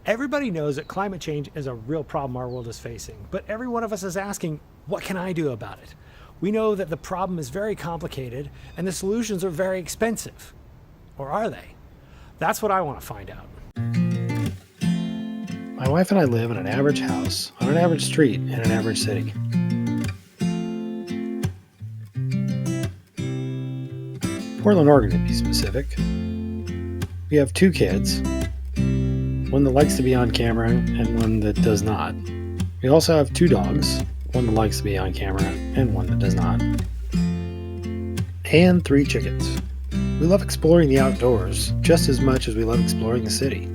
Everybody knows that climate change is a real problem our world is facing, but every one of us is asking, what can I do about it? We know that the problem is very complicated and the solutions are very expensive. Or are they? That's what I want to find out. My wife and I live in an average house on an average street in an average city. Portland, Oregon, to be specific. We have 2 kids, one that likes to be on camera and one that does not. We also have 2 dogs, one that likes to be on camera and one that does not. And 3 chickens. We love exploring the outdoors just as much as we love exploring the city.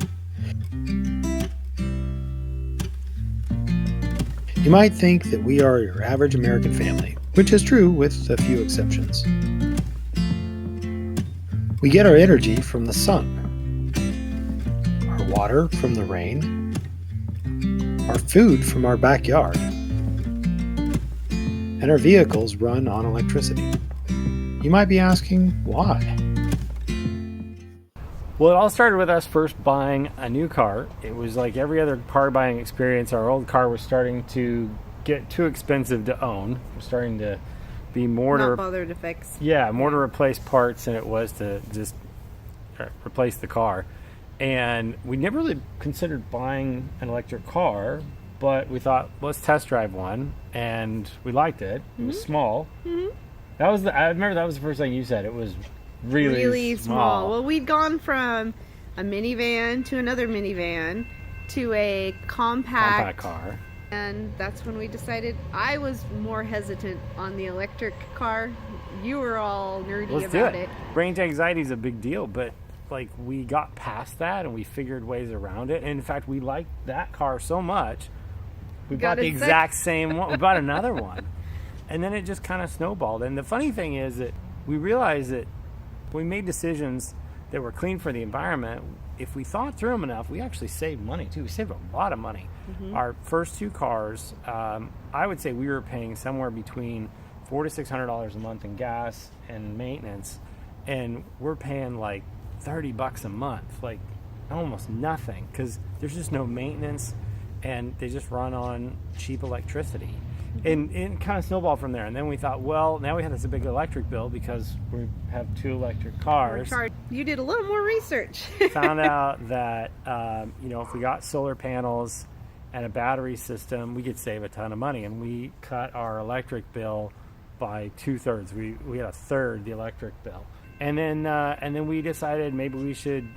You might think that we are your average American family, which is true with a few exceptions. We get our energy from the sun, our water from the rain, our food from our backyard, and our vehicles run on electricity. You might be asking, why? Well, it all started with us first buying a new car. It was like every other car buying experience. Our old car was starting to get too expensive to own. It was starting to be more not bothered to fix. Yeah, more to replace parts than it was to just replace the car. And we never really considered buying an electric car, but we thought, let's test drive one, and we liked it. It was small. I remember that was the first thing you said. It was really small. Well, we'd gone from a minivan to another minivan to a compact car. And that's when we decided. I was more hesitant on the electric car. You were all nerdy about it. Range anxiety is a big deal, but like we got past that and we figured ways around it. And in fact, we liked that car so much, we bought the exact same one. We bought another one. And then it just kind of snowballed. And the funny thing is that we realized that we made decisions that were clean for the environment. If we thought through them enough, we actually saved money too. We saved a lot of money. Our first 2 cars, I would say we were paying somewhere between $400 to $600 a month in gas and maintenance, and we're paying like $30 a month, like almost nothing, because there's just no maintenance, and they just run on cheap electricity. And it kind of snowballed from there. And then we thought, well, now we have this big electric bill because we have 2 electric cars. You did a little more research. Found out that, if we got solar panels and a battery system, we could save a ton of money. And we cut our electric bill by 2/3. We had 1/3 the electric bill. And then we decided maybe we should,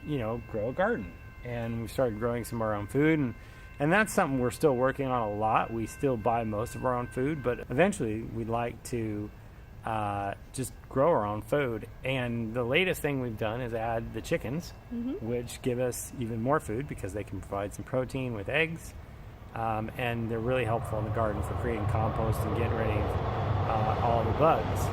grow a garden. And we started growing some of our own food. And that's something we're still working on a lot. We still buy most of our own food, but eventually we'd like to just grow our own food. And the latest thing we've done is add the chickens, which give us even more food because they can provide some protein with eggs. And they're really helpful in the garden for creating compost and getting rid of all the bugs.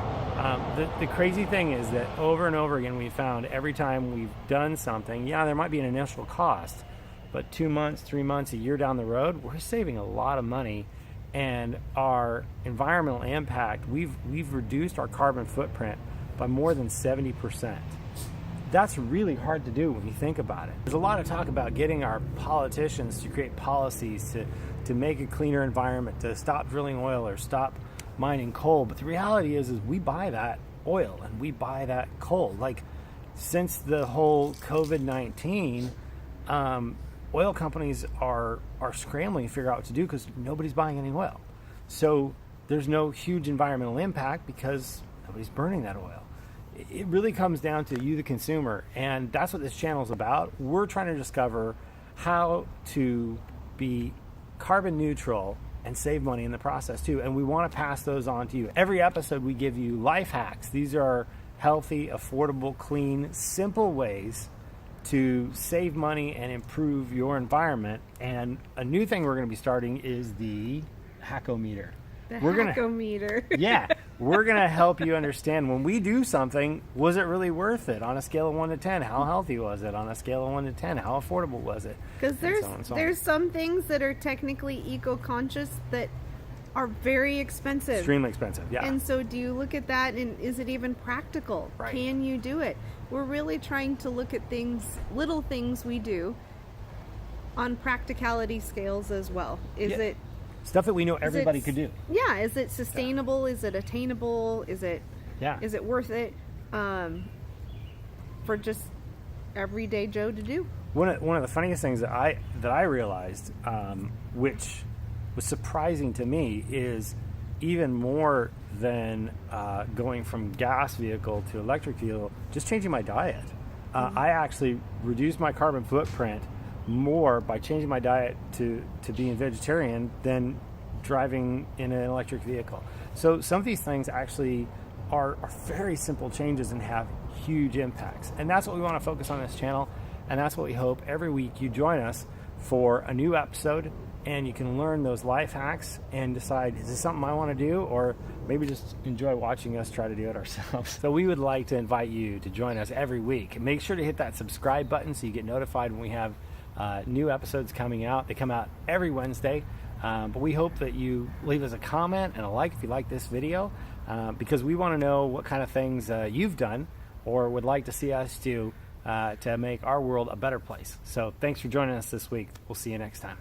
The crazy thing is that over and over again we found every time we've done something, there might be an initial cost, but 2 months, 3 months, a year down the road, we're saving a lot of money, and our environmental impact, we've reduced our carbon footprint by more than 70%. That's really hard to do when you think about it. There's a lot of talk about getting our politicians to create policies to make a cleaner environment, to stop drilling oil or stop mining coal. But the reality is we buy that oil and we buy that coal. Like, since the whole COVID-19, oil companies are scrambling to figure out what to do because nobody's buying any oil. So there's no huge environmental impact because nobody's burning that oil. It really comes down to you, the consumer, and that's what this channel is about. We're trying to discover how to be carbon neutral and save money in the process too, and we want to pass those on to you. Every episode we give you life hacks. These are healthy, affordable, clean, simple ways to save money and improve your environment. And a new thing we're going to be starting is the Hackometer. Hackometer. Yeah, we're going to help you understand when we do something, was it really worth it? On a scale of 1 to 10, how healthy was it? On a scale of 1 to 10, how affordable was it? Because there's some things that are technically eco-conscious that are very expensive. Extremely expensive, yeah. And so do you look at that and is it even practical? Right. Can you do it? We're really trying to look at things, little things we do, on practicality scales as well. Is Yeah. it Stuff that we know everybody it- could do. Yeah, is it sustainable? Is it attainable? Is it Yeah. worth it for just everyday Joe to do? One of the funniest things that I realized, which was surprising to me, is even more than going from gas vehicle to electric vehicle, just changing my diet. I actually reduced my carbon footprint more by changing my diet to being vegetarian than driving in an electric vehicle. So some of these things actually are very simple changes and have huge impacts. And that's what we want to focus on this channel. And that's what we hope every week you join us for a new episode, and you can learn those life hacks and decide, is this something I want to do, or maybe just enjoy watching us try to do it ourselves. So we would like to invite you to join us every week. Make sure to hit that subscribe button so you get notified when we have new episodes coming out. They come out every Wednesday. But we hope that you leave us a comment and a like if you like this video, because we want to know what kind of things you've done or would like to see us do to make our world a better place. So thanks for joining us this week. We'll see you next time.